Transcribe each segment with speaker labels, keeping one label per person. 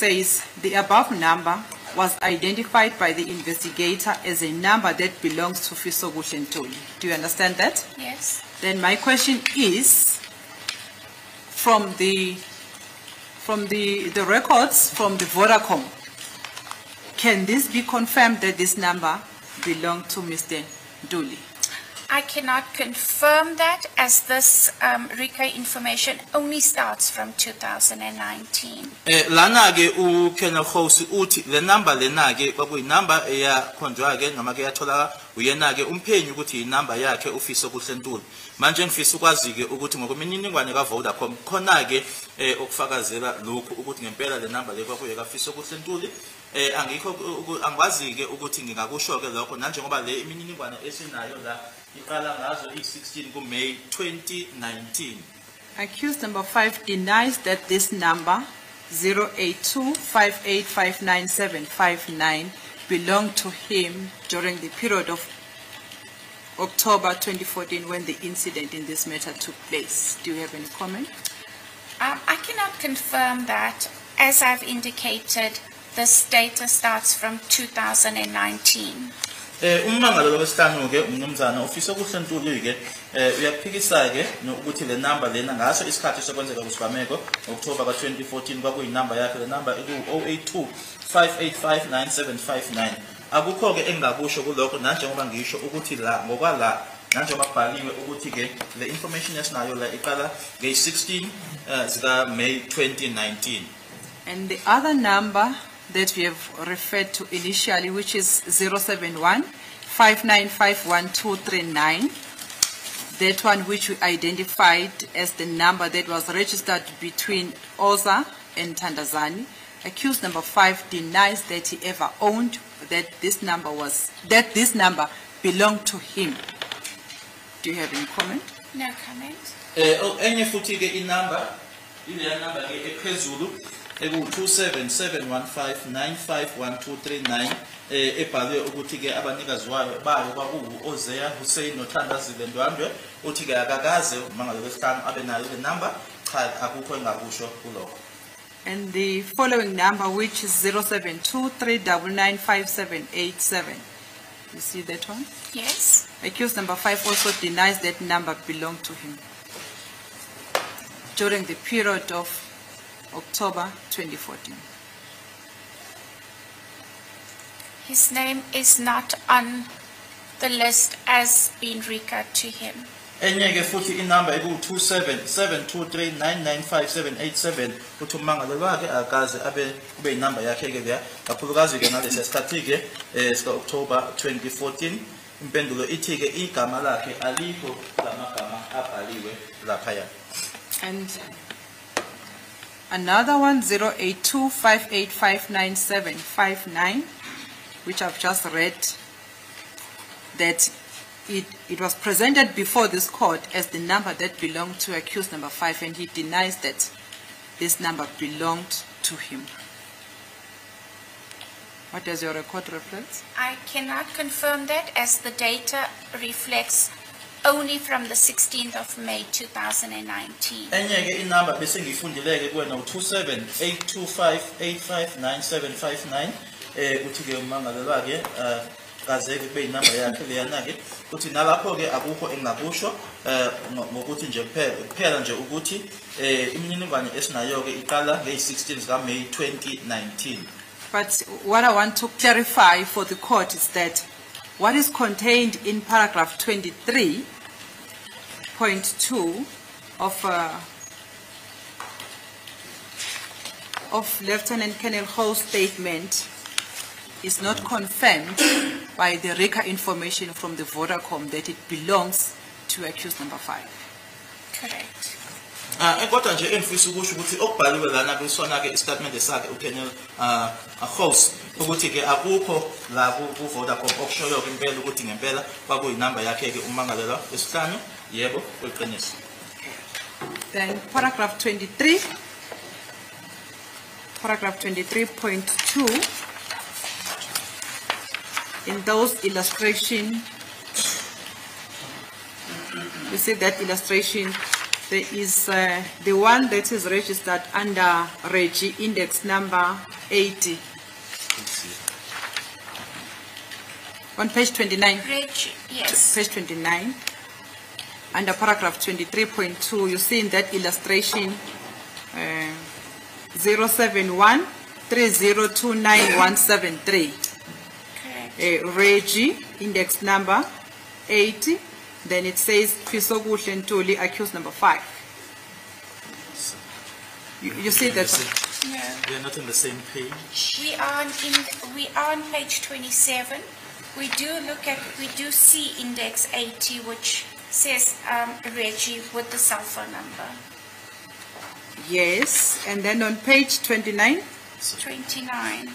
Speaker 1: says the above number was identified by the investigator as a number that belongs to Fisokuhle Ntuli. Do you understand that?
Speaker 2: Yes.
Speaker 1: Then my question is, from the records from the Vodacom, can this be confirmed that this number belonged to Mr. Ntuli?
Speaker 2: I cannot confirm that, as this RICA information only starts from 2019.
Speaker 3: Lana ke uKenel Khosi uthi le number lena ke kwakuyi number eyakhonjwa ke noma ke yathola uyena ke umphenyi ukuthi inumber yakhe uFisokuhle Ntuli. Manje ngifisa ukwazi ke ukuthi ngokumininingwane ka Vodacom khona ke okufakazela lokhu ukuthi ngempela le number le kwakuye ka Fisokuhle Ntuli. Angikho angikwazi ke ukuthi ngingakusho ke lokho nanjengoba le imininingwane esinayo la iqala ngazo i16 kuMay 2019.
Speaker 1: Accused number 5 denies that this number 08258599759 belonged to him during the period of October 2014 when the incident in this matter took place. Do you have any comment?
Speaker 2: I cannot confirm that. As I've indicated, this data starts from 2019.
Speaker 3: Ummangalo wesihlanu ke umnumzana uFisokuhle Ntuli ke uyaphikisa ke ukuthi le number lena ngaso isikhathi sokwenzeka kusigameko October ka 2014 kwakuyi number yakhe le number iku 0825859759. Akukho ke engakusho kulokho nanjengoba ngisho ukuthi la ngokwala nanjengoba kubhaliwe ukuthi ke le information esinayo la iqala nge16 zika May 2019.
Speaker 1: And the other number that we have referred to initially, which is 071-5951-239, that one which we identified as the number that was registered between Oza and Tandazani. Accused number 5 denies that he ever owned that this number belonged to him. Do you have any comment?
Speaker 2: No comment.
Speaker 3: Enye futhi ke inumber ile number ke ephezulu eku 27715951-239 ebhalwe ukuthi ke abanikazi wayo bayo kwakuwu Ozea Hussein noThandazile Ndwandwe uthi ke akakaze umangalo wesihlanu abe nayo le number cha akukho engakusho kulokho.
Speaker 1: And the following number, which is 07239957887. You see that one?
Speaker 2: Yes.
Speaker 1: Accused number 5 also denies that number belonged to him during the period of October 2014.
Speaker 2: His name is not on the list as being RICA to him.
Speaker 3: Enye ke futhi inumber eku 277239957887 uthi umangalo wakhe akaze abe kube inumber yakhe ke leya kakhulukazi ke ngalesi sikhathi ke sika October 2014 impendulo ithi ke igama lakhe alikho lamagama abhaliwe lapha.
Speaker 1: And another one, 08258599759, which I've just read, that it was presented before this court as the number that belonged to accused number 5, and he denies that this number belonged to him. What does your record reflect?
Speaker 2: I cannot confirm that, as the data reflects only from the 16th of May 2019.
Speaker 3: Enye ke inumber bese ngifundileke kuwena u278258599759 uthi ke umangalo wakhe kaze kube inumber yakhe leyana ke uthi nalapho ke akukho engakusho ngokuthi nje kuphela nje ukuthi imininingwane esinayo ke iqala nge16 zika May 2019.
Speaker 1: But what I want to clarify for the court is that what is contained in paragraph 23.2 of Lieutenant Colonel Hall's statement is not confirmed by the RICA information from the Vodacom that it belongs to accused number 5.
Speaker 2: Correct.
Speaker 3: Kodwa nje engifisa ukusho ukuthi okubhaliwe lana kusona ke istatement esakhe uKenel Khosi ukuthi ke akukho la ku Vodacom okushoyo ke impela ukuthi ngempela kwakuyi number yakhe ke umangalela wesihlanu yebo kweqiniso.
Speaker 1: Then paragraph 23.2, in those illustration, you see that illustration There is the one that is registered under Reggie index number 80 on page 29.
Speaker 2: Reggie, yes.
Speaker 1: Page 29. Under paragraph 23.2, you see in that illustration 071 3029
Speaker 2: Correct.
Speaker 1: Reggie index number 80. Then it says Fisokuhle Ntuli accused number 5. You see that?
Speaker 2: No.
Speaker 3: We are not on the same page.
Speaker 2: We are on page 27. We do see index 80, which says Reggie with the cell phone number.
Speaker 1: Yes, and then on page 29.
Speaker 2: 29.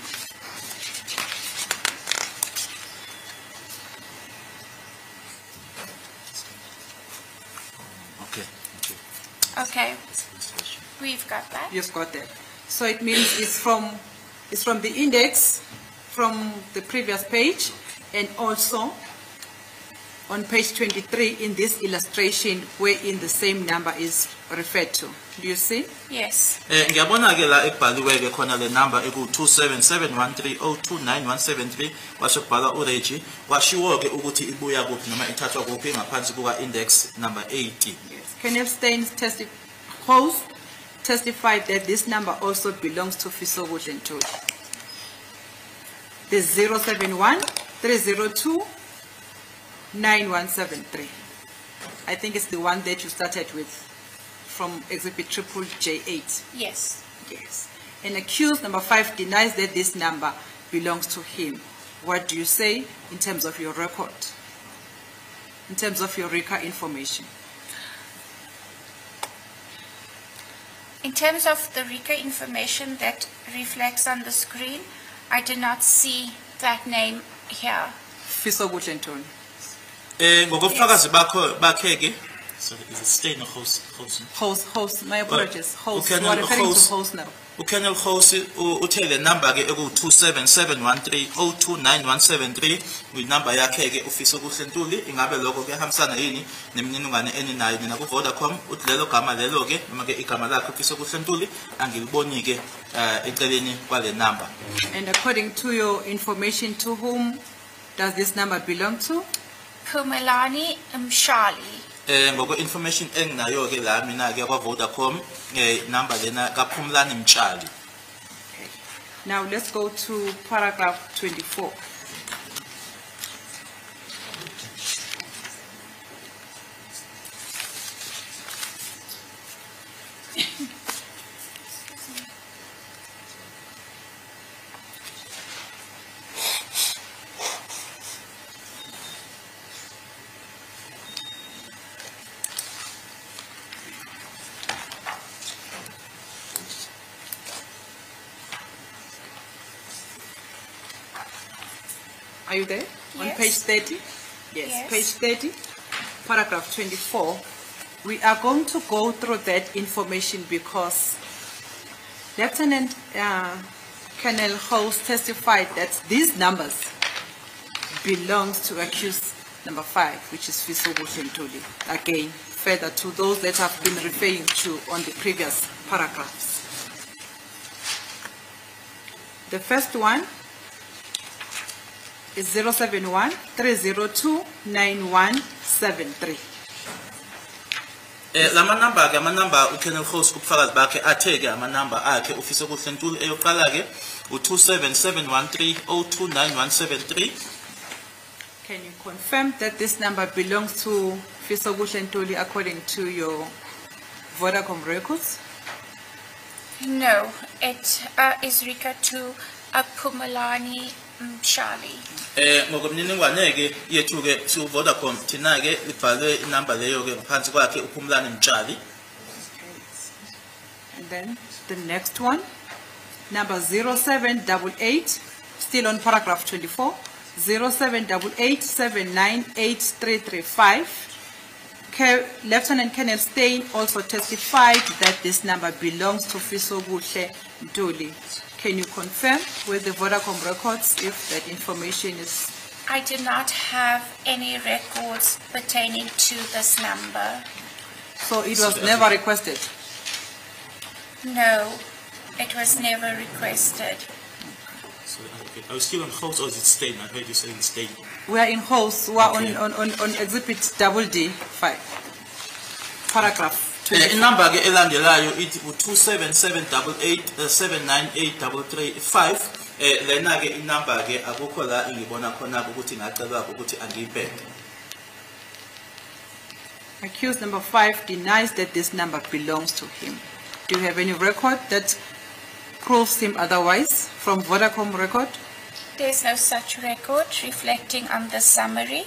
Speaker 2: Okay, we've got that.
Speaker 1: You've got that. So it means it's from the index from the previous page, and also on page 23 in this illustration wherein the same number is referred to. Do you see?
Speaker 2: Yes.
Speaker 3: Ngiyabona ke la ekubhaliwe ke khona le number eku 27713029173 kwasho kubhala uReggie kwashiwo ke ukuthi ibuya kuphi noma ithathwa kuphi ngaphansi kuka index number 80.
Speaker 1: Yes. Kenneth Steins testified that this number also belongs to Fisokuhle Ntuli. The 071 302 9173. I think it's the one that you started with from exhibit J8.
Speaker 2: Yes.
Speaker 1: Yes. And accused number 5 denies that this number belongs to him. What do you say in terms of your record? In terms of your RICA information?
Speaker 2: In terms of the RICA information that reflects on the screen, I do not see that name here.
Speaker 1: Fisokuhle Ntuli.
Speaker 3: Ngokufakazi bakhe ke sorry, is it staying host?
Speaker 1: Host, my apologies. Host,
Speaker 3: Colonel
Speaker 1: we are referring
Speaker 3: Host.
Speaker 1: to host now.
Speaker 3: Colonel Host uthe le number ke eku 27713029173 with number yakhe ke uFisokuhle Ntuli ingabe lokho kuyahambisana yini nemininingwane eninayo nina ku Vodacom uthi lelo gama lelo ke noma ke igama lakhe uFisokuhle Ntuli angiliboni ke eceleni kwale number.
Speaker 1: And according to your information, to whom does this number belong to?
Speaker 2: Adv Mshololo.
Speaker 3: Ngoko information enginayo ke la mina ke kwa Vodacom number lena kaPhumlani Mtshali.
Speaker 1: Okay. Now let's go to paragraph 24. Are you there?
Speaker 2: Yes.
Speaker 1: On page 30? Yes,
Speaker 2: Yes.
Speaker 1: page 30, paragraph 24. We are going to go through that information because Lieutenant Colonel Host testified that these numbers belongs to accused number 5, which is Fisokuhle Ntuli. Again, further to those that have been referring to on the previous paragraphs. The first one is 071 302 9173.
Speaker 3: Lama number ke ama number uKolonel Host kubufakazi bakhe athe ke ama number akhe uFisokuhle Ntuli eyoqala ke u27713029173.
Speaker 1: Can you confirm that this number belongs to Fisokuhle Ntuli according to your Vodacom records?
Speaker 2: No, it is RICA to Adv Mshololo.
Speaker 3: Ngokomniningwane ke yethu ke ku Vodacom thina ke libhalwe inumber leyo ke ngaphansi kwakhe uPhumlani Mtshali.
Speaker 1: And then the next one, number 0788, still on paragraph 24, 0788798335. Lieutenant Colonel Stein also testified that this number belongs to Fisokuhle Ntuli. Can you confirm with the Vodacom records if that information is?
Speaker 2: I do not have any records pertaining to this number.
Speaker 1: So it was never requested.
Speaker 2: No, it was never requested.
Speaker 3: So, okay. I was still on host, or is it staying? I heard you saying staying.
Speaker 1: We are in host. We are
Speaker 3: Okay.
Speaker 1: on exhibit D5, paragraph 20.
Speaker 3: Inamba ke elandelayo ithi u27788798335 lena ke inamba ke akukho la ingibona khona ukuthi ngacelwa ukuthi angiyibheke.
Speaker 1: Accused number 5 denies that this number belongs to him. Do you have any record that proves him otherwise from Vodacom record?
Speaker 2: There's no such record reflecting on the summary.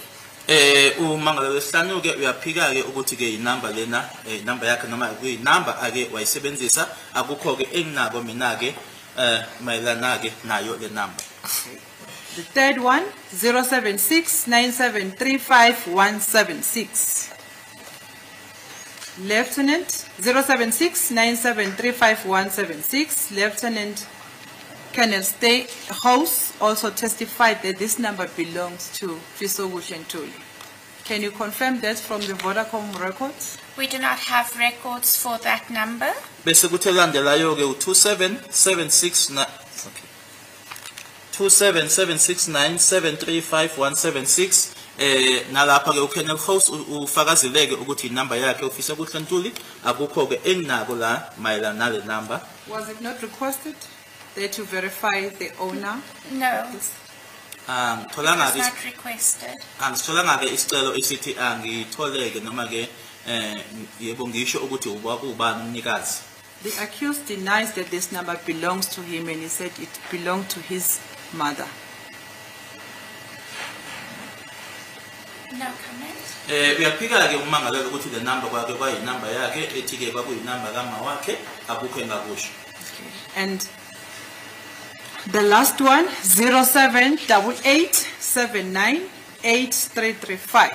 Speaker 3: Umangalo wesihlanu ke uyaphika ke ukuthi ke inamba lena inamba yakhe noma kuyinamba ake wayisebenzisa akukho ke enginako mina ke mayelana ke nayo le number.
Speaker 1: The third one, 07697355176. Lieutenant 07697355176. Lieutenant Colonel Stay House also testified that this number belongs to Fisobush and Ntuli. Can you confirm that from the Vodacom records?
Speaker 2: We do not have records for that number.
Speaker 3: Bese kuthi landelayo ke u27769735176 nalapha ke uKennel House ufakazeleke ukuthi inamba yakhe ufisa ukuthi Ntuli akukho ke enginako la mayelana nale number.
Speaker 1: Was it not requested that you verify the owner?
Speaker 2: No, it was
Speaker 3: Angitholanga
Speaker 2: not requested.
Speaker 3: ke isicelo esithi angitholeke noma ke yebo ngisho ukuthi ubani umnikazi.
Speaker 1: The accused denies that this number belongs to him and he said it belonged to his mother.
Speaker 2: No comment.
Speaker 3: Uyaphika ke umangalela ukuthi le number kwake kwayinamba yakhe ethi ke kwakuyinamba kama wakhe akukho engakusho.
Speaker 1: And the last one, 0788798335.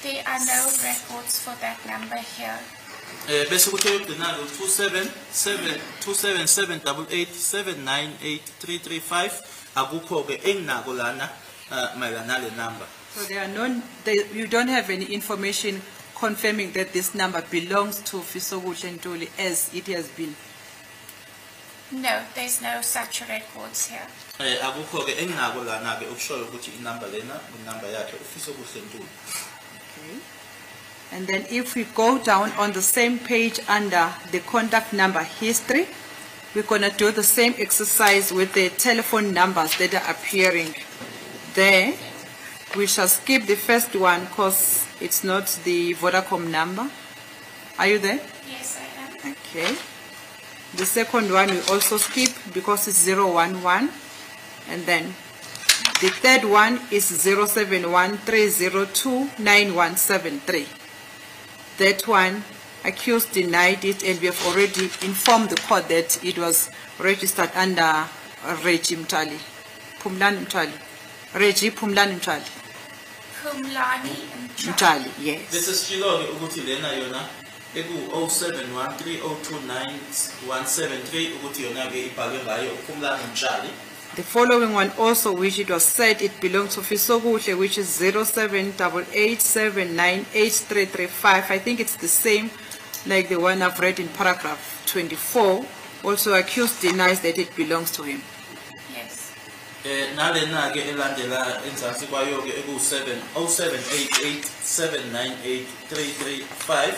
Speaker 2: There are no records for that number here.
Speaker 3: Bese kuthi yokugcina 27788798335 akukho ke enginako lana mayelana le number.
Speaker 1: So you don't have any information confirming that this number belongs to Fisobush and Ntuli as it has been.
Speaker 2: No, there's no such records here.
Speaker 3: Akukho ke enginako lana ke ukushoyo ukuthi inamba lena inamba yakhe uFisobuhle Ntuli.
Speaker 1: Okay. And then if we go down on the same page under the contact number history, we're going to do the same exercise with the telephone numbers that are appearing there. We shall skip the first one because it's not the Vodacom number. Are you there?
Speaker 2: Yes, I am.
Speaker 1: Okay. The second one we also skip because it's 011. And then the third one is 0713029173. That one, accused denied it, and we have already informed the court that it was registered under Reggie Ntuli. Pumlani Ntuli. Reggie Pumlani Ntuli.
Speaker 2: Pumlani
Speaker 1: Ntuli, yes.
Speaker 3: This is Shiloh ukuthi lena yona eku 0713029173 ukuthi yona ke ibhalwe ngayo uPhumlani Ntuli.
Speaker 1: The following one also, which it was said it belongs to Fisobuhle, which is 0788798335. I think it's the same like the one I've read in paragraph 24. Also accused denies that it belongs to him.
Speaker 2: Yes.
Speaker 3: Nalena ke elandela enzansi kwayo ke eku 0788798335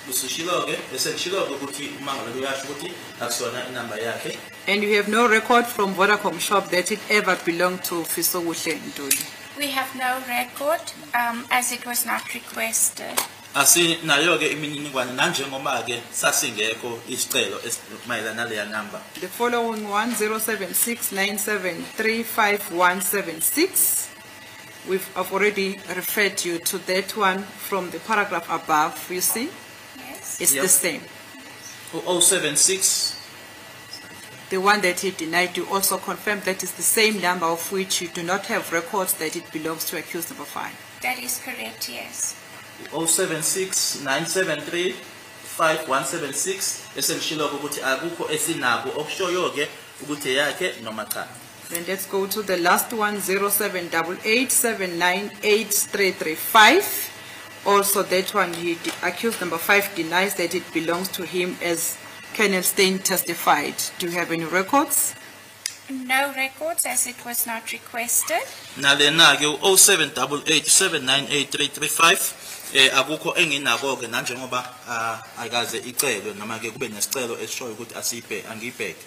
Speaker 3: busishilo ke bese shilo ukuthi umangalo uyasho ukuthi akusona inamba yakhe.
Speaker 1: And you have no record from Vodacom shop that it ever belonged to Fisobuhle Ntuli.
Speaker 2: We have no record as it was not requested.
Speaker 3: Asinayo ke imininingwane nanjengoba ke sasingekho isicelo mayelana leya number.
Speaker 1: The following one, 07697355176. I've already referred you to that one from the paragraph above, you see?
Speaker 2: Yes.
Speaker 1: It's
Speaker 3: Yep.
Speaker 1: the same.
Speaker 3: 076.
Speaker 1: The one that he denied, you also confirmed that is the same number of which you do not have records that it belongs to accused number 5.
Speaker 2: That is correct, yes.
Speaker 3: 07697355176 eselishilo ukuthi akukho esinako okushoyo ke ukuthi yakhe noma cha.
Speaker 1: Then let's go to the last one, 0788798335. Also, that one, accused number 5 denies that it belongs to him as Colonel Stein testified. Do you have any records?
Speaker 2: No records, as it was not requested.
Speaker 3: Nalena-ke 0788798335 akukho enginako-ke nanjengoba akaze icelwe noma-ke kube nesicelo esishoyo ukuthi angiyibheke.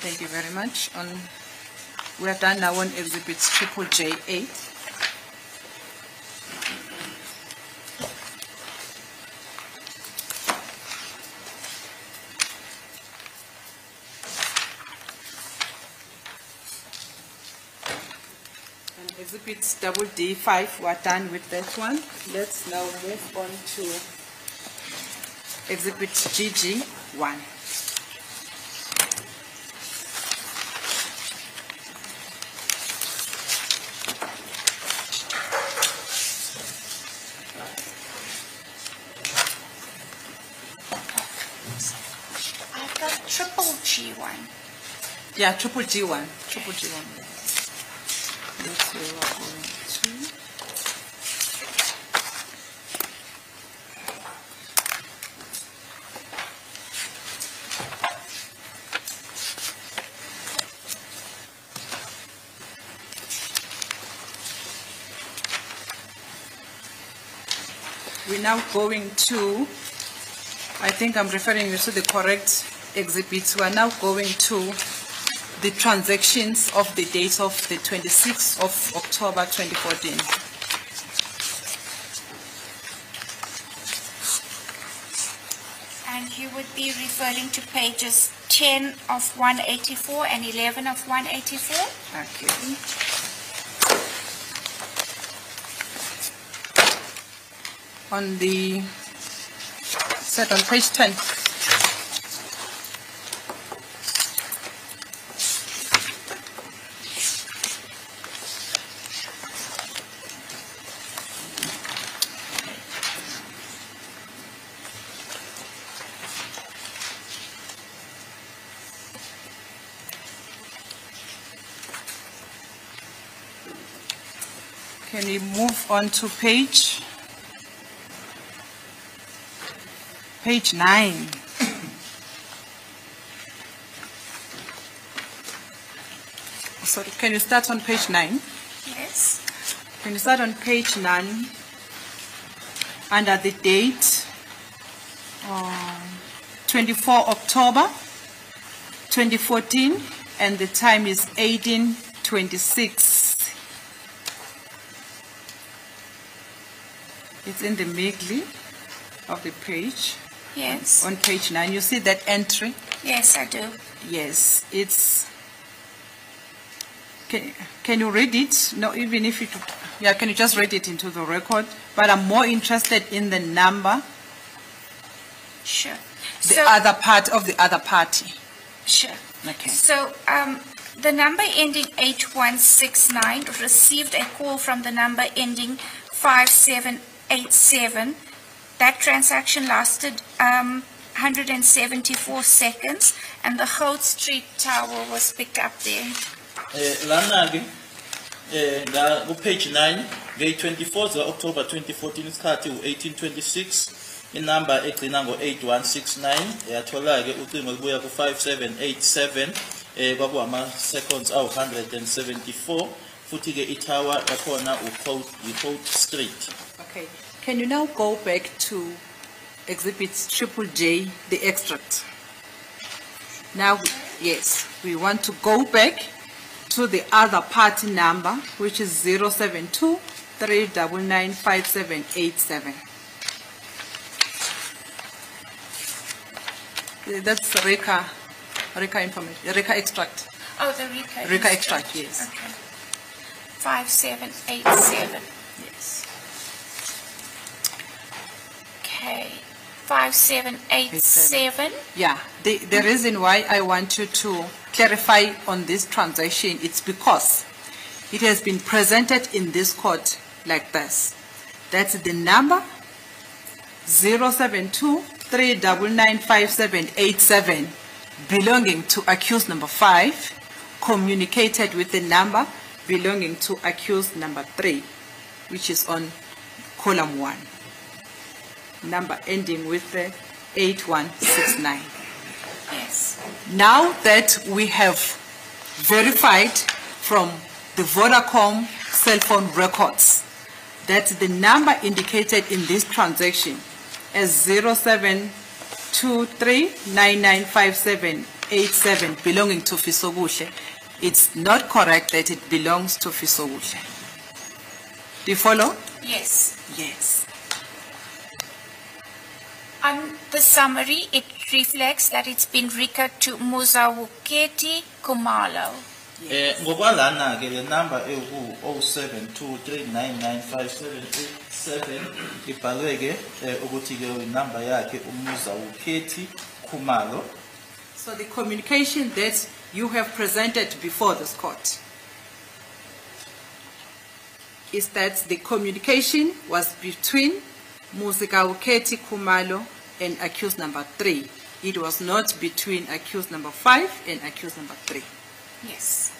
Speaker 1: Thank you very much. We are done now on exhibits JJA. Exhibits D5, we're done with that one. Let's now move on to exhibit GG1.
Speaker 2: I've got triple G1.
Speaker 1: Yeah, triple G1. Triple G1. That's where we're going to. We're now going to, I think I'm referring you to the correct exhibits. We are now going to the transactions of the date of the 26th of October 2014.
Speaker 2: And you would be referring to pages 10 of 184 and 11 of 184?
Speaker 1: Okay. On the set on page 10. Can we move on to page 9? Sorry, can you start on page 9?
Speaker 2: Yes.
Speaker 1: Can you start on page 9 under the date 24 October 2014 and the time is 18:26. It's in the middle of the page.
Speaker 2: Yes.
Speaker 1: On page 9, you see that entry?
Speaker 2: Yes, I do.
Speaker 1: Yes, it's. Can you read it? No, even if you. Yeah, can you just read it into the record? But I'm more interested in the number.
Speaker 2: Sure.
Speaker 1: The other part of the other party.
Speaker 2: Sure.
Speaker 1: Okay.
Speaker 2: So the number ending 8169 received a call from the number ending 5787. That transaction lasted 174 seconds, and the Holt Street Tower was picked up there.
Speaker 3: Lana-ke page 9 nge-24 October 2014 isikhathi u-18:26 inamba egcina ngo-8169 yathola-ke ucingo lubuya ku-5787 kwakuwama-seconds awu-174 futhi-ke itower yakhona u-Holt Street.
Speaker 1: Okay. Can you now go back to exhibits JJJ, the extract? Now, yes, we want to go back to the other party number, which is 072-399-5787. That's RECA information, RECA extract.
Speaker 2: Oh, the RECA.
Speaker 1: RECA extract, yes.
Speaker 2: Okay. 5787.
Speaker 1: Yes.
Speaker 2: Okay. 5787.
Speaker 1: Yeah, the reason why I want you to clarify on this transaction, it's because it has been presented in this court like this. That's the number 072-399-5787 belonging to accused number 5 communicated with the number belonging to accused number 3, which is on column 1. Number ending with 8169.
Speaker 2: Yes.
Speaker 1: Now that we have verified from the Vodacom cell phone records that the number indicated in this transaction as 0723995787 belonging to Fisobuhle, it's not correct that it belongs to Fisobuhle. Do you follow?
Speaker 2: Yes.
Speaker 1: Yes.
Speaker 2: On the summary, it reflects that it's been recorded to Muzawuketi Kumalo.
Speaker 3: Ngokwalana ke le number ewu 0723995787 ibhalwe ke ukuthi ke inumber yakhe uMuzawuketi Kumalo.
Speaker 1: So the communication that you have presented before this court is that the communication was between Muzawuketi Kumalo and accused number 3. It was not between accused number 5 and accused number 3.
Speaker 2: Yes.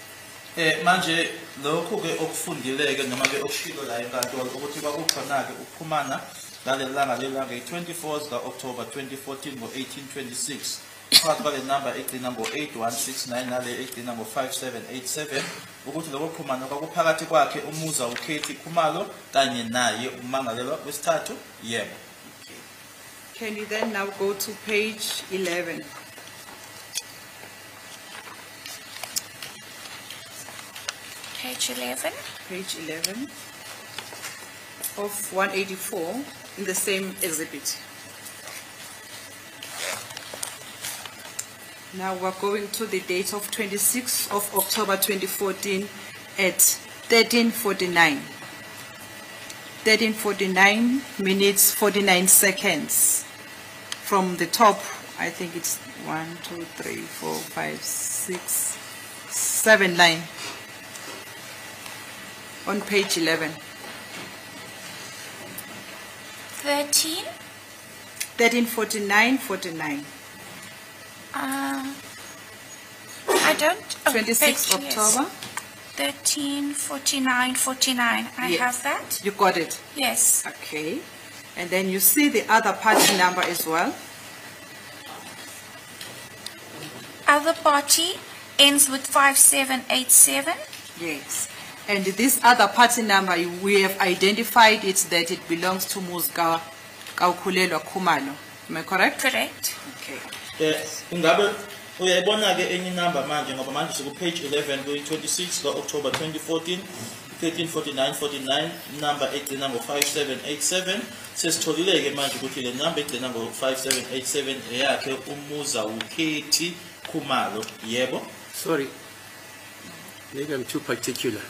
Speaker 3: Manje lokho ke okufundileke noma ke okushilo la enkantolo ukuthi kwakukhona ke ukuphumana ngalelanga lelanga i24 ka October 2014 ngo1826 phakathi kwale number egcina ngo8169 nale egcina ngo5787 ukuthi lokho kuphumana kwakuphakathi kwakhe uMuzawuketi Kumalo kanye naye umangalelwa wesithathu. Yebo.
Speaker 1: Can you then now go to page 11?
Speaker 2: Page 11.
Speaker 1: Page 11 of 184 in the same exhibit. Now we're going to the date of 26th of October 2014 at 13:49. 13:49 minutes 49 seconds. From the top, I think it's 1, 2, 3, 4, 5, 6, 7 line. On page 11.
Speaker 2: 13.
Speaker 1: 13:49:49.
Speaker 2: I don't.
Speaker 1: 26 October.
Speaker 2: 13:49:49. I
Speaker 1: Yes.
Speaker 2: have that.
Speaker 1: You got it.
Speaker 2: Yes.
Speaker 1: Okay. And then you see the other party number as well.
Speaker 2: Other party ends with 5787.
Speaker 1: Yes. And this other party number, we have identified it that it belongs to Muzka Kaukulelwa Kumalo. Am I correct?
Speaker 2: Correct.
Speaker 1: Okay.
Speaker 3: Ungabe uyayibona ke enye number manje ngoba manje siku page 11 ku 26 ka October 2014 13:49:49 number egcina ngo5787 sesitholile ke manje ukuthi le number egcina ngo5787 eyakhe uMuzawuketi Kumalo. Yebo.
Speaker 4: Sorry, maybe I'm too particular.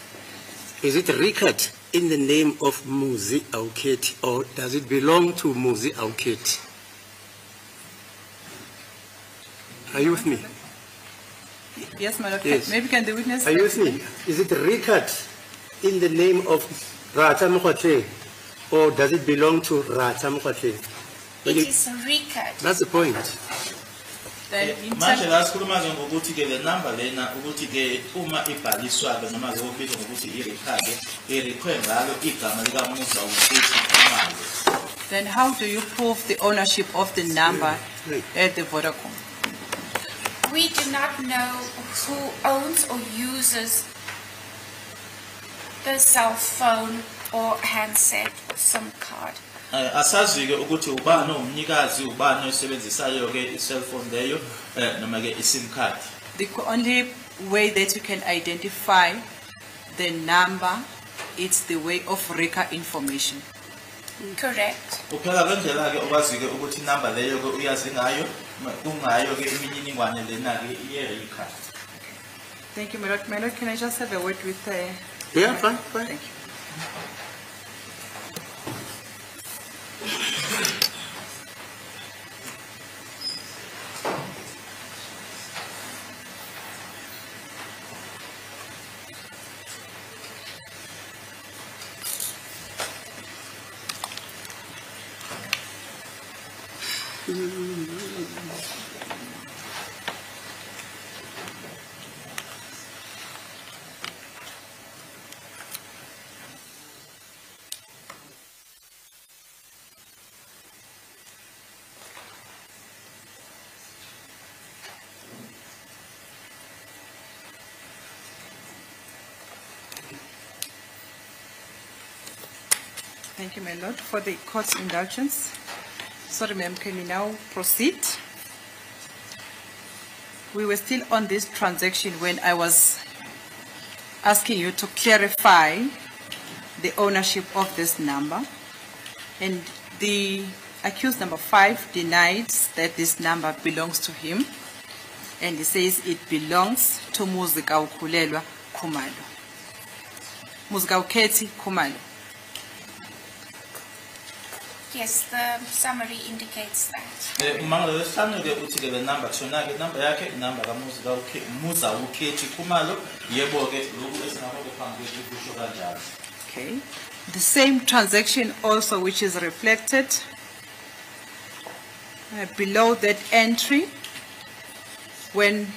Speaker 4: Is it record in the name of Muzawuketi or does it belong to Muzawuketi? Are you with me?
Speaker 1: Yes, my lord.
Speaker 4: Yes.
Speaker 1: Maybe can the witness?
Speaker 4: Are you with me? Is it record in the name of Rata Mokhotle or does it belong to Rata Mokhotle?
Speaker 2: It is a record.
Speaker 4: That's the point.
Speaker 1: Then in
Speaker 3: Manje
Speaker 1: terms-
Speaker 3: la sikhuluma ke ngokuthi ke le number lena ukuthi ke uma ibhaliswa ke noma ke okubizwa ngokuthi i-record irikhwe ngalo igama lika Muzawuketi Kumalo.
Speaker 1: then how do you prove the ownership of the number at the Vodacom?
Speaker 2: We do not know who owns or uses the cell phone or handset or SIM card.
Speaker 3: Asazi ke ukuthi ubani umnikazi ubani osebenzisayo ke i-cell phone leyo noma ke i-SIM card.
Speaker 1: The only way that you can identify the number is the way of record information.
Speaker 2: Correct.
Speaker 3: Kuphela ngendlela ke okwazi ke ukuthi number leyo ke uyazi ngayo kungayo ke imininingwane lena ke i-record.
Speaker 1: Thank you, my lord. My lord, can I just have a word with
Speaker 4: Yeah, fine.
Speaker 1: Thank you. Thank you, my lord, for the court's indulgence. Sorry, ma'am, can we now proceed? We were still on this transaction when I was asking you to clarify the ownership of this number. And the accused number 5 denies that this number belongs to him. And he says it belongs to Uyasukelwa Khumalo. Uyasukelwa Khumalo.
Speaker 2: Yes, the summary indicates that.
Speaker 3: Umangalo wesihlanu ke uthi ke le number kusona ke number yakhe number Uyasukelwa Khumalo yebo ke lokhu esingakho phambili kusho kanjalo.
Speaker 1: Okay. The same transaction also which is reflected below that entry when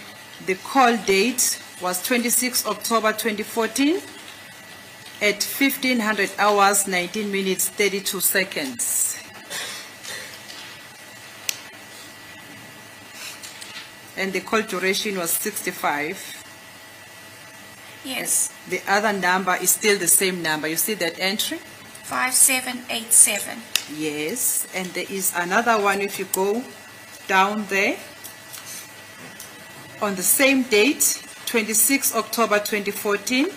Speaker 1: the call date was 26 October 2014 at 1500 hours 19 minutes 32 seconds. And the call duration was 65.
Speaker 2: Yes.
Speaker 1: The other number is still the same number. You see that entry?
Speaker 2: 5787.
Speaker 1: Yes. And there is another one if you go down there. On the same date, 26 October 2014,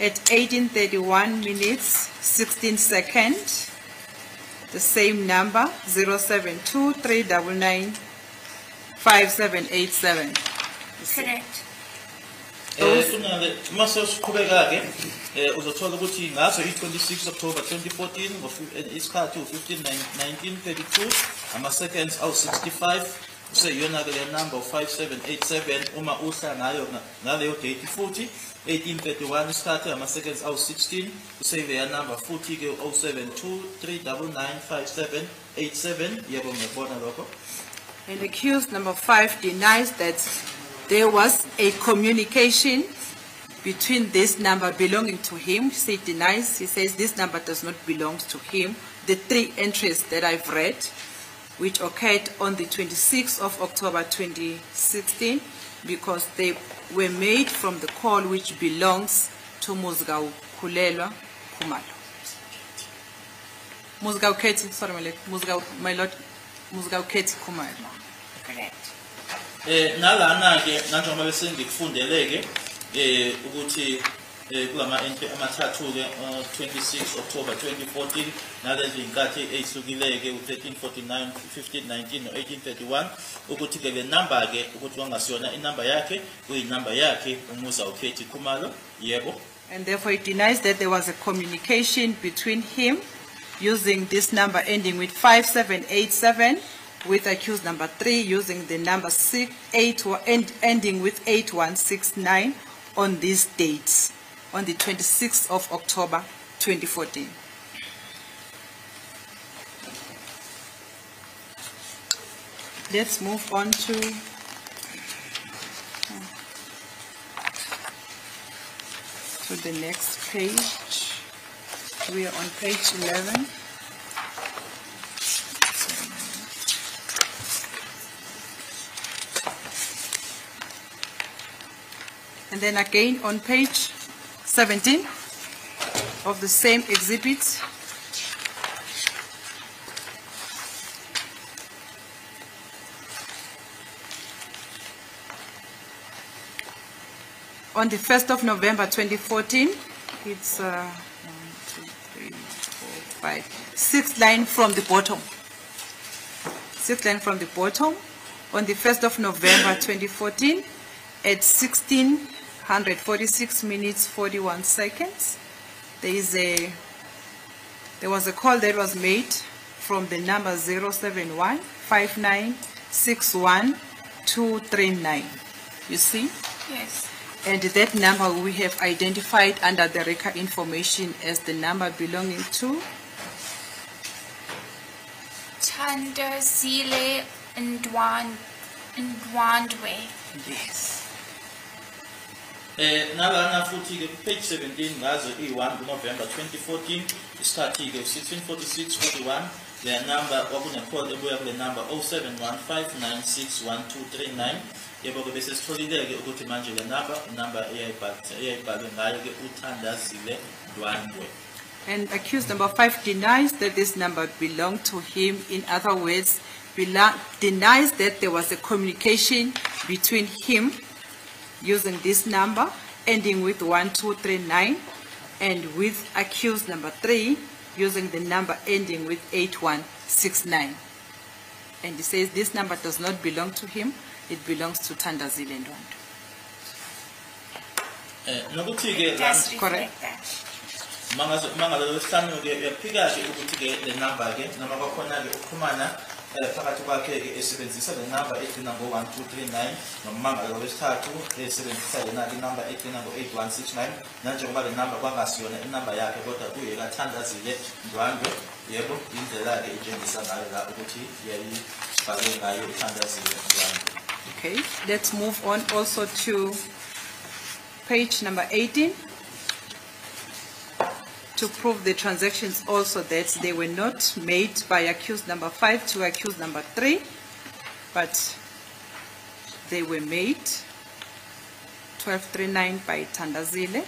Speaker 1: at 18:31 minutes 16 seconds, the same number 072-399-5787.
Speaker 2: Correct.
Speaker 3: Kunale mase siqhubeka ke uzothola ukuthi ngaso i26 October 2014 isikhathi u15:19:32 ama seconds awu 65 useyona ke le number 5787 uma uhla ngayo ngaleyo date futhi 18:31 isikhathi ama seconds awu 16 usave ya number futhi ke 072-399-5787 yebo ngiyabona lokho.
Speaker 1: And accused number 5 denies that there was a communication between this number belonging to him. He denies, he says this number does not belong to him. The 3 entries that I've read, which occurred on the 26th of October 2016, because they were made from the call which belongs to Uyasukelwa Khumalo. Uyasukelwa Khumalo.
Speaker 2: Correct.
Speaker 3: Nalana ke njengoba bese ngikufundeleke ukuthi kulama entry amathathu ke 26 October 2014 nalezi inkathi ezihlukileke u1349 1519 no 1831 ukuthi ke le number ke ukuthi wangasiyona inumber yakhe kuyinumber yakhe Uyasukelwa Khumalo yebo.
Speaker 1: And therefore it denies that there was a communication between him using this number ending with 5787 with accused number 3 using the number 68 ending with 8169 on these dates on the 26th of October 2014. Let's move on to the next page. We are on page 11. And then again on page 17 of the same exhibit, on the 1st of November 2014, it's 1, 2, 3, 4, 5, 6th line from the bottom. 6th line from the bottom. On the 1st of November 2014, at 16:46 minutes 41 seconds, there was a call that was made from the number 071-5961-239. You see?
Speaker 2: Yes.
Speaker 1: And that number we have identified under the record information as the number belonging to
Speaker 2: Thandazile Ndwandwe.
Speaker 1: Yes.
Speaker 3: Nalana futhi ke page 17 ngazo i1 November 2014 isikhathi ke 16:46:41 the number wakune call ebuya kule number 0715961239 yebo ke bese sitholileke ukuthi manje le number eyayibhalwe ngayo ke uThandazile Ndwandwe.
Speaker 1: And accused number 5 denies that this number belonged to him. In other words, denies that there was a communication between him using this number ending with 1239 and with accused number 3 using the number ending with 8169. And he says this number does not belong to him, it belongs to Thandazile Ndwandwe.
Speaker 2: It does reflect that.
Speaker 3: Mangalolosihlanu ke uyaphika ke ukuthi ke le number ke noma kwakhona ke uxhumana phakathi kwakhe ke esebenzisa le number egcina ngo1239 nomangalo wesithathu esebenzisa yena ke number egcina ngo8169 nanjengoba le number kwangasiyona inumber yakhe kodwa kuyeka Thandazile Ndwandwe yebo indlela ke itshengisa ngayo la ukuthi yayibhale ngayo Thandazile Ndwandwe.
Speaker 1: Okay, let's move on also to page number 18 to prove the transactions also that they were not made by accused number 5 to accused number 3, but they were made 1239 by Thandazile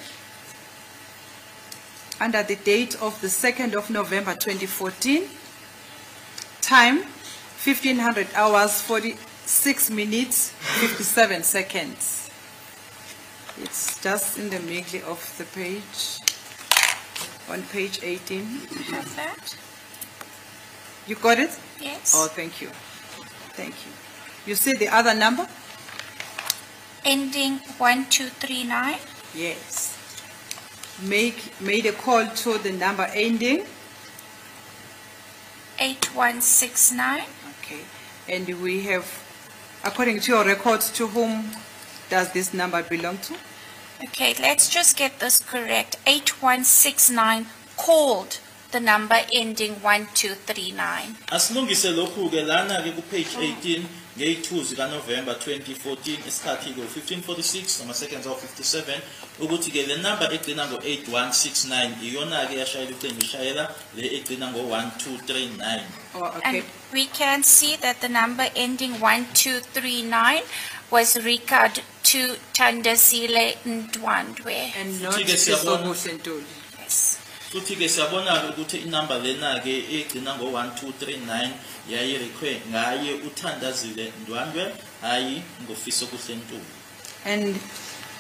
Speaker 1: under the date of the 2nd of November 2014, time 1500 hours 46 minutes 57 seconds. It's just in the middle of the page, on page 18.
Speaker 2: What's that?
Speaker 1: You got it?
Speaker 2: Yes.
Speaker 1: Oh, thank you. Thank you. You see the other number?
Speaker 2: Ending 1239.
Speaker 1: Yes. Made a call to the number ending
Speaker 2: 8169.
Speaker 1: Okay. And we have, according to your records, to whom does this number belong to?
Speaker 2: Okay, let's just get this correct. 8169 called the number ending 1239.
Speaker 3: Asilungise lokhu ke lana ke ku page 18 nge-2 zika November 2014 isikhathi ke 1546 nama seconds of 57 ukuthi ke le number egcina ngo8169 iyona ke yashayela ucingo ishayela le egcina ngo1239.
Speaker 1: Oh, okay.
Speaker 2: And we can see that the number ending 1239 was recorded to Thandazile Ndwandwe.
Speaker 1: And not
Speaker 3: Futhi ke
Speaker 1: to
Speaker 3: siyabona-
Speaker 1: Ntuli.
Speaker 2: Yes.
Speaker 3: Futhi ke siyabona ukuthi inumber lena ke egcina ngo1239 yayirekhwe ngaye uThandazile Ndwandwe hayi ngofiso kuhle Ntuli.
Speaker 1: And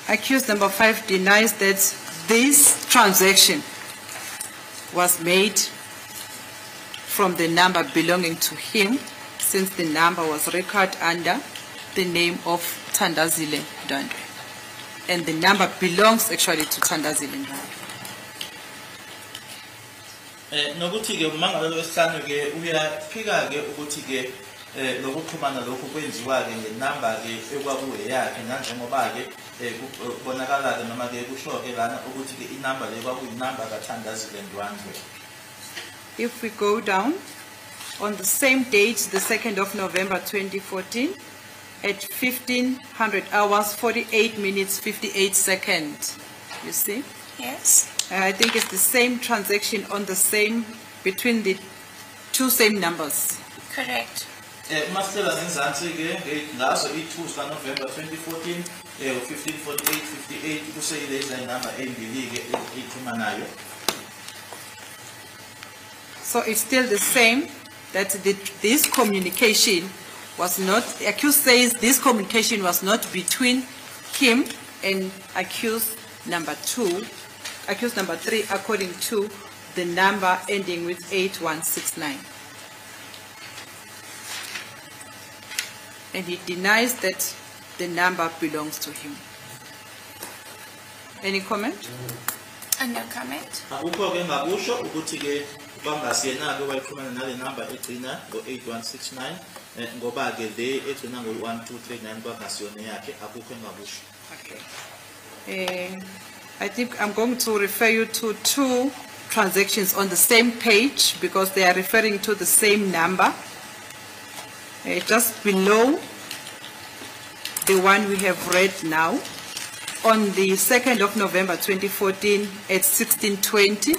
Speaker 1: accused number 5 denies that this transaction was made from the number belonging to him, since the number was recorded under the name of Thandazile Ndwandwe. And the number belongs actually to Thandazile Ndwandwe.
Speaker 3: Nokuthi ke umangalo wesihlanu ke uyaphika ke ukuthi ke lokuxhumana lokhu kwenziwa ke ngenumber ke ekwakuye yakhe nanjengoba ke kubonakala ke noma ke kusho ke lana ukuthi ke inumber le kwakuyinumber kaThandazile Ndwandwe.
Speaker 1: If we go down, on the same date, the 2nd of November 2014, at 1500 hours, 48 minutes, 58 seconds. You see?
Speaker 2: Yes.
Speaker 1: I think it's the same transaction on the same, between the two same numbers.
Speaker 2: Correct.
Speaker 3: Masihlela ngenzansi ke ngazo i2 zika November 2014 1548 58 kuseyileza inumber embili ke exhumanayo.
Speaker 1: So it's still the same, that this communication was not, the accused says this communication was not between him and accused number 2, accused number 3, according to the number ending with 8169. And he denies that the number belongs to him. Any comment?
Speaker 2: No comment.
Speaker 3: Akukho ke ngakusho ukuthi ke bangasiyena ke wayixhumana nale number egcina ngo8169 ngoba ke le egcina ngo1239 bangasiyona yakhe akukho ngakusho.
Speaker 1: Okay. I think I'm going to refer you to two transactions on the same page because they are referring to the same number. Just below the one we have read now, on the 2nd of November 2014 at 16:20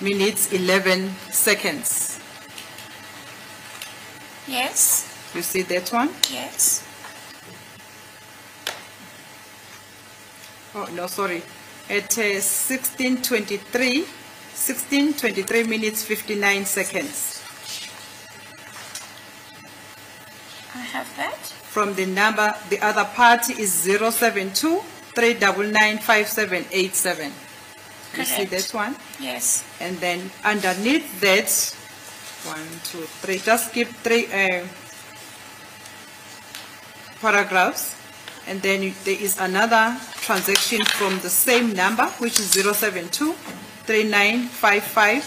Speaker 1: minutes 11 seconds.
Speaker 2: Yes.
Speaker 1: You see that one?
Speaker 2: Yes.
Speaker 1: Oh, no, sorry. At 16:23 16:23 minutes 59 seconds.
Speaker 2: I have that.
Speaker 1: From the number, the other party is 072 399 5787. You see
Speaker 2: Correct.
Speaker 1: that one?
Speaker 2: Yes.
Speaker 1: And then underneath that, 1, 2, 3, just skip 3 paragraphs. And then there is another transaction from the same number, which is 072 3955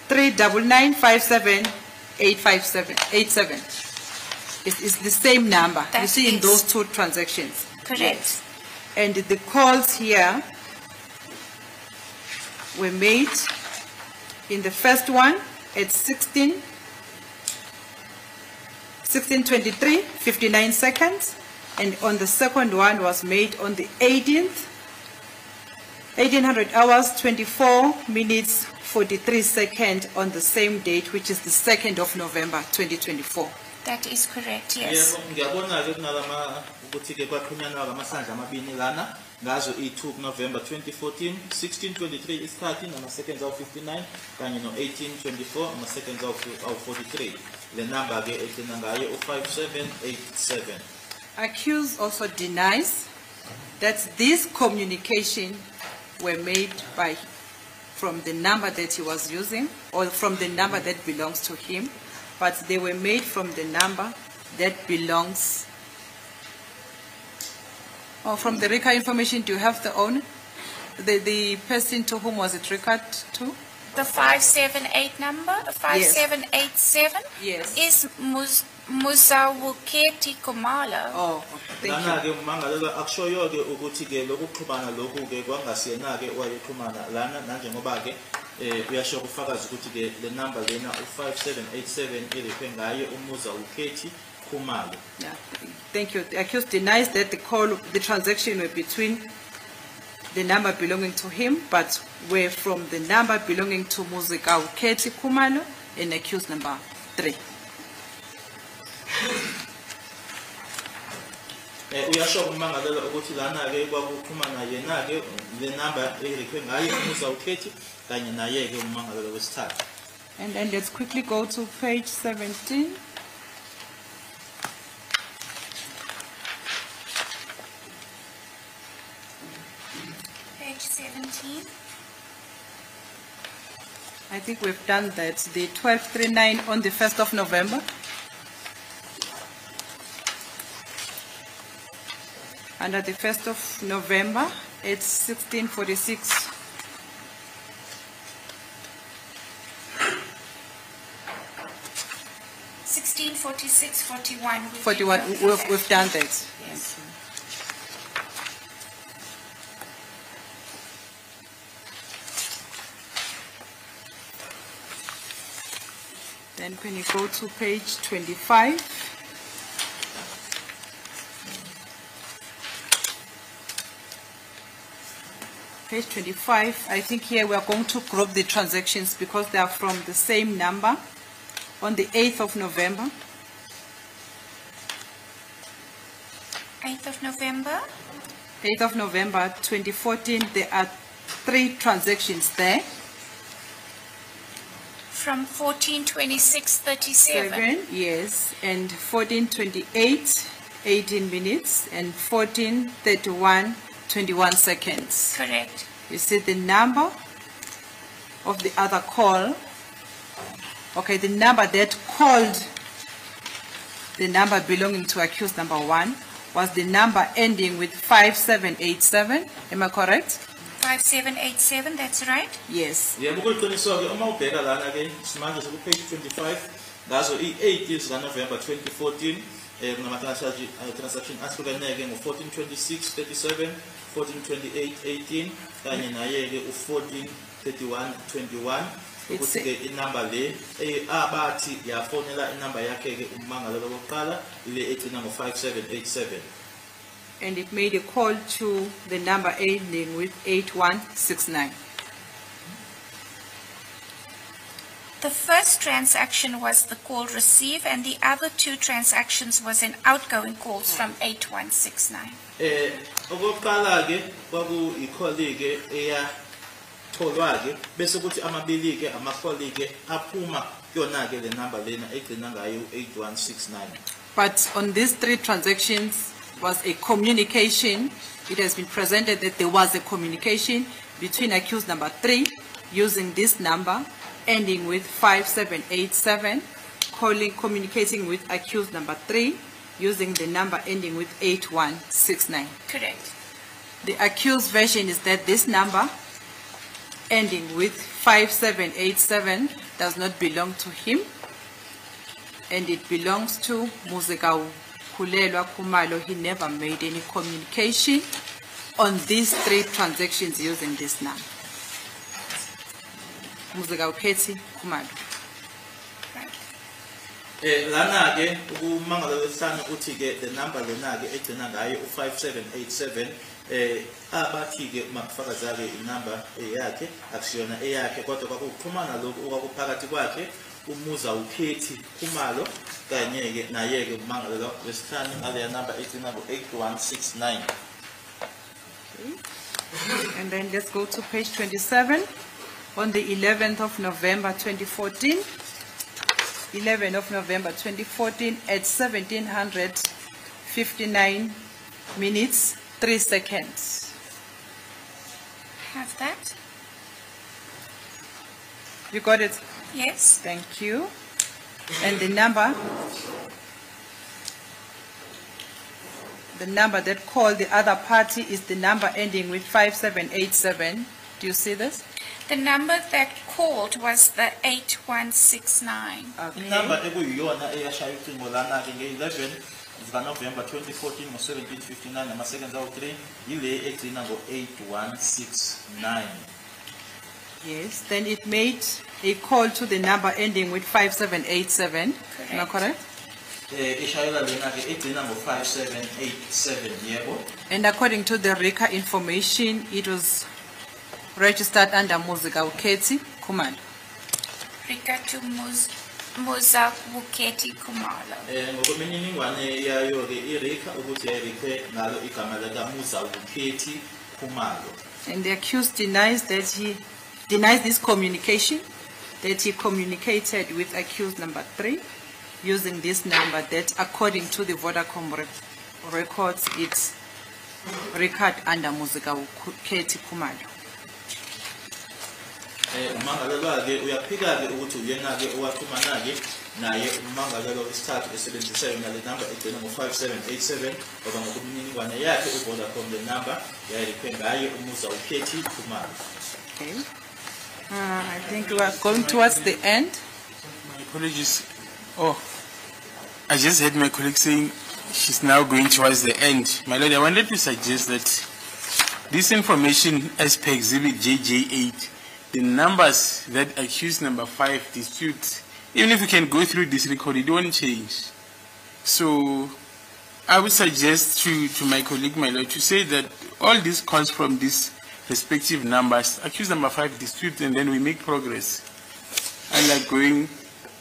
Speaker 1: 399 5787. It's the same number. You
Speaker 2: That
Speaker 1: see in
Speaker 2: is
Speaker 1: those two transactions.
Speaker 2: correct.
Speaker 1: Yes. And the calls here were made in the first one at 16:23 59 seconds, and on the second one was made on the 18th 1800 hours 24 minutes 43 seconds on the same date, which is the 2nd of November 2024.
Speaker 2: That is correct, yes.
Speaker 3: Yebo, ngiyabona-ke kunalama ukuthi-ke kwaxhunyanwa amasandla amabini lana ngazo i-2 November 2014, 16:23 isikhathi nama-seconds awu-59 kanye no-18:24 ama-seconds awu-43. Le number-ke egcina ngayo u-5787.
Speaker 1: Accused also denies that these communication were made from the number that he was using or from the number that belongs to him, but they were made from the number that belongs, or from the record information. Do you have the owner? The person to whom was it record to?
Speaker 2: The 578 number, 5787,
Speaker 1: Yes.
Speaker 2: is Musawuketi Kumalo.
Speaker 1: Oh, thank you.
Speaker 3: Lana-ke umangalelwa akushoyo-ke ukuthi-ke lokhu kuxhumana lokhu-ke kwangasiyena-ke owayexhumana lana nanjengoba-ke uyasho kufakaza ukuthi-ke le number lena u-5787 eliphe ngayo uMusawuketi Kumalo.
Speaker 1: Yeah, thank you. The accused denies that the transaction were between the number belonging to him, but were from the number belonging to Musawuketi Kumalo and accused number 3.
Speaker 3: Uyasho umangalelwa ukuthi lana-ke kwakuxhumana yena-ke le number eliphe ngayo uMusawuketi kanye naye-ke umangalelwa wesithathu.
Speaker 1: And then let's quickly go to page 17.
Speaker 2: Page 17.
Speaker 1: I think we've done that. The 1239 on the 1st of November. Under the 1st of November, it's 1646.
Speaker 2: 41.
Speaker 1: 41, we've done that.
Speaker 2: Yes.
Speaker 1: Then when you go to page 25, page 25, I think here we are going to group the transactions because they are from the same number. On the 8th of November,
Speaker 2: 8th of November.
Speaker 1: 8th of November 2014, there are 3 transactions there.
Speaker 2: From 14:26:37.
Speaker 1: Yes, and 14:28, 18 minutes, and 14:31, 21 seconds.
Speaker 2: Correct.
Speaker 1: You see the number of the other call. Okay, the number that called, the number belonging to accused number 1, was the number ending with 5787. Am I correct?
Speaker 2: 5787, that's right.
Speaker 1: Yes.
Speaker 3: Yebo kuliqiniswa-ke uma ubheka lana-ke simanje seku-page 25 ngazo i-8 zikaNovember 2014 kunama-transaction ahlukeneke ngo-14:26:37, 14:28:18 kanye naye-ke u-14:31:21 ukuthi-ke inamba le abathi yafonela inamba yakhe-ke ummangalelwa wokuqala ile egcina ngo-5787.
Speaker 1: And it made a call to the number ending with 8169.
Speaker 2: The first transaction was the call receive, and the other 2 transactions was an outgoing calls from 8169.
Speaker 3: Okokuqala-ke kwakuyi-call-ke tholwa-ke bese kuthi amabili-ke amakholi-ke aphuma kuyona-ke le number lena egcina ngayo 8169.
Speaker 1: But on these 3 transactions was a communication. It has been presented that there was a communication between accused number 3 using this number ending with 5787, communicating with accused number 3 using the number ending with 8169.
Speaker 2: Correct.
Speaker 1: The accused version is that this number ending with 5787 does not belong to him, and it belongs to Muzekau Kulelwa Kumalo. He never made any communication on these 3 transactions using this number. Muzekau Keti Kumalo.
Speaker 3: Lana-ke ukumangala wesihlanu uthi-ke the number lena-ke egcina ngayo 5787 abathi-ke makufakaza-ke inumber yakhe akusiyona eyakhe kodwa kwakuxhumana lokhu okwakuphakathi kwakhe umuza ukhethi Khumalo kanye-ke naye-ke umangalo wesihlanu aleya number egcina ngo-8169.
Speaker 1: And then let's go to page 27. On the 11th of November 2014, 11th of November 2014 at 1759 minutes 3 seconds.
Speaker 2: Have that?
Speaker 1: You got it?
Speaker 2: Yes.
Speaker 1: Thank you. And the number that called the other party is the number ending with 5787. Do you see this?
Speaker 2: The number that called was the 8169.
Speaker 3: Inumber ekuyiyona eyashaya ucingo lana-ke nge-11 zikaNovember 2014 ngo-1759 nama-seconds awu-3 yile egcina ngo-8169.
Speaker 1: Yes, then it made a call to the number ending with 5787. Am I correct?
Speaker 3: Ishayela lena-ke egcina ngo-5787 yebo.
Speaker 1: And according to the RICA information, it was registered under Muzekau Keti Khumalo.
Speaker 2: Rika to Muza Buketi Kumalo.
Speaker 3: Ngokwemininingwane yayo-ke irika ukuthi yayirikwe ngalo igama likaMuza Ukhethi Khumalo.
Speaker 1: And the accused denies this communication, that he communicated with accused number 3 using this number that according to the Vodacom records it's record under Muzekau Keti Khumalo.
Speaker 3: Umangalelwa-ke uyaphika-ke ukuthi uyena-ke owaxhumana-ke naye umangalelwa wesithathu esebenzisa yona le number egcina ngo-5787 ngoba ngokwemininingwane yakhe uVodacom le number yayirikwe ngaye umuza Ukhethi Khumalo.
Speaker 1: Okay. I think we are going towards the end.
Speaker 5: My apologies. Oh, I just heard my colleague saying she's now going towards the end. My lord, I wanted to suggest that this information as per exhibit JJ8, the numbers that accused number 5 disputes, even if you can go through this record, it won't change. So I would suggest to my colleague, my lord, to say that all this comes from these respective numbers. Accused number 5 disputes, and then we make progress. And like going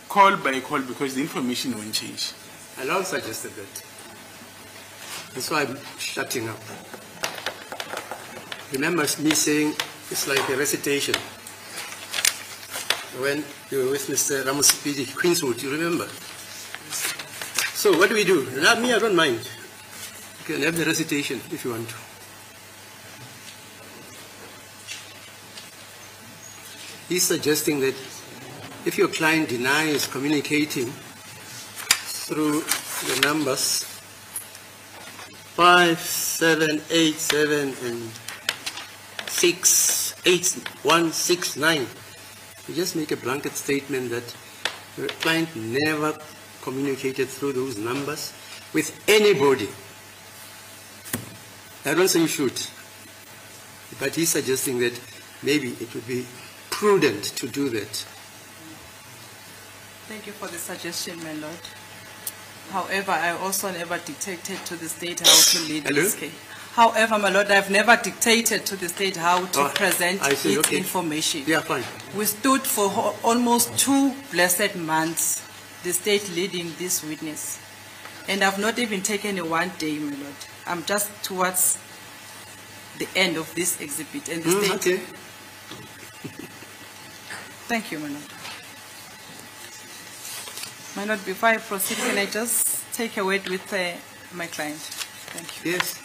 Speaker 5: call by call because the information won't change.
Speaker 4: I long suggested that. That's why I'm shutting up. Remember me saying it's like a recitation. When you were with Mr. Ramusipidi, Queenswood, you remember? So what do we do? Not me, I don't mind. You can have the recitation if you want to. He's suggesting that if your client denies communicating through the numbers 5787 and 68169, you just make a blanket statement that the client never communicated through those numbers with anybody. I don't say you should, but he's suggesting that maybe it would be prudent to do that.
Speaker 1: Thank you for the suggestion, my lord. However, I also never dictated to the state how to lead this case. However, my lord, I've never dictated to the state how to present its information.
Speaker 4: Yeah, fine.
Speaker 1: We stood for almost 2 blessed months, the state leading this witness. And I've not even taken a 1 day, my lord. I'm just towards the end of this exhibit. And the state,
Speaker 4: Okay.
Speaker 1: Thank you, my lord. My lord, before I proceed, can I just take a word with my client? Thank you.
Speaker 4: Yes.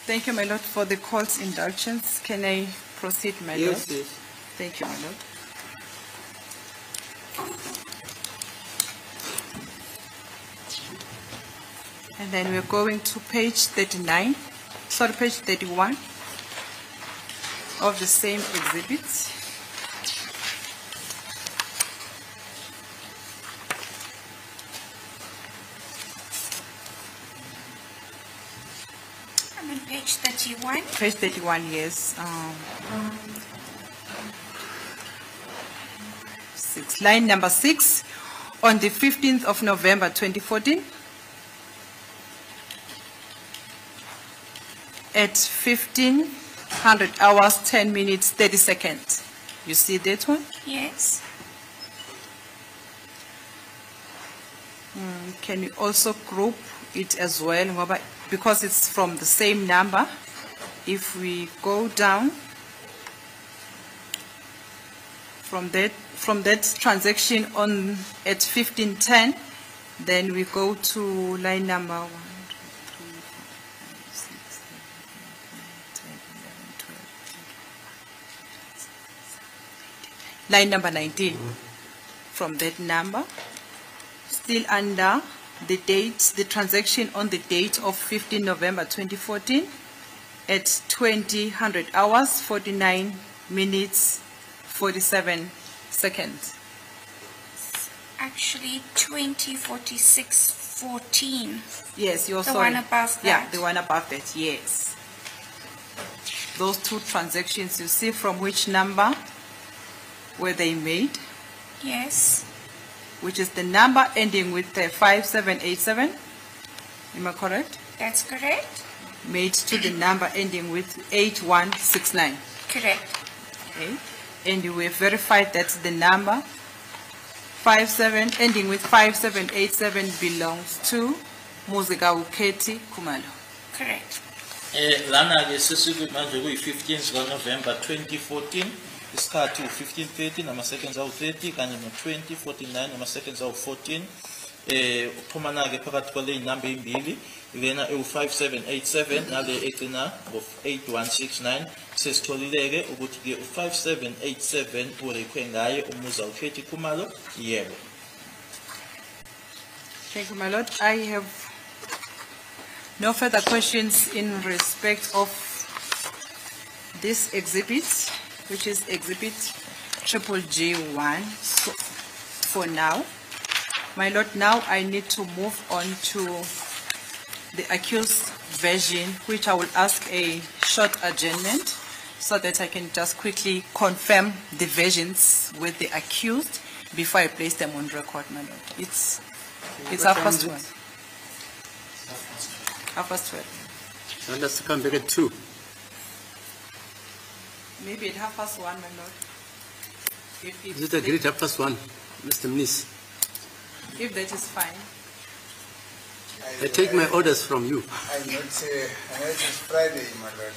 Speaker 1: Thank you, my lord, for the court's indulgence. Can I proceed, my lord?
Speaker 4: Yes, yes.
Speaker 1: Thank you, my lord. And then we're going to page 31 of the same exhibit.
Speaker 2: I'm on page 31.
Speaker 1: Page 31, yes. 6, line number 6, on the 15th of November 2014, at 1500 hours, 10 minutes, 30 seconds. You see that one?
Speaker 2: Yes.
Speaker 1: Can you also group it as well, ngoba- because it's from the same number? If we go down from that transaction on at 1510, then we go to line number 1, 2, 3, 4, 5, 6, 7, 8, 9, 10, 11, 12. Line number 19. From that number, still under the date, the transaction on the date of 15 November 2014 at 2000 hours, 49 minutes, 47 seconds.
Speaker 2: Actually, 204614.
Speaker 1: Yes, you're
Speaker 2: The
Speaker 1: sorry.
Speaker 2: one above
Speaker 1: Yeah,
Speaker 2: that.
Speaker 1: the one above that, yes. Those two transactions, you see from which number were they made,
Speaker 2: Yes.
Speaker 1: which is the number ending with 5787. Am I correct?
Speaker 2: That's correct.
Speaker 1: Made to the number ending with 8169.
Speaker 2: Correct.
Speaker 1: Okay. And we have verified that the number 57 ending with 5787 belongs to Muzika Uketi Kumalo.
Speaker 2: Correct.
Speaker 3: Lana ke sesiku manje kuyi 15th November 2014, isikhathi u15:30 nama seconds awu30 kanye no20:49 nama seconds awu14. Uphumana ke phakathi kwale number ezimbili, lena u5787 nale egcina ngo8169. Sesitholileke ukuthi ke u5787 urekwe ngaye umuza ukhethi Khumalo. Yebo.
Speaker 1: Thank you, my lord. I have no further questions in respect of this exhibit, which is exhibit G1 for now. My lord, now I need to move on to the accused version, which I will ask a short adjournment so that I can just quickly confirm the versions with the accused before I place them on record, my lord. It's
Speaker 4: What
Speaker 1: half
Speaker 4: time
Speaker 1: past
Speaker 4: is it?
Speaker 1: 1. Half past 12.
Speaker 4: Want us to come back at 2?
Speaker 1: Maybe at 1:30, my lord.
Speaker 4: Is it agreed 1:30, Mr. Mnis?
Speaker 1: If that is fine.
Speaker 4: I take my orders from you.
Speaker 6: I not say it's Friday, my lord.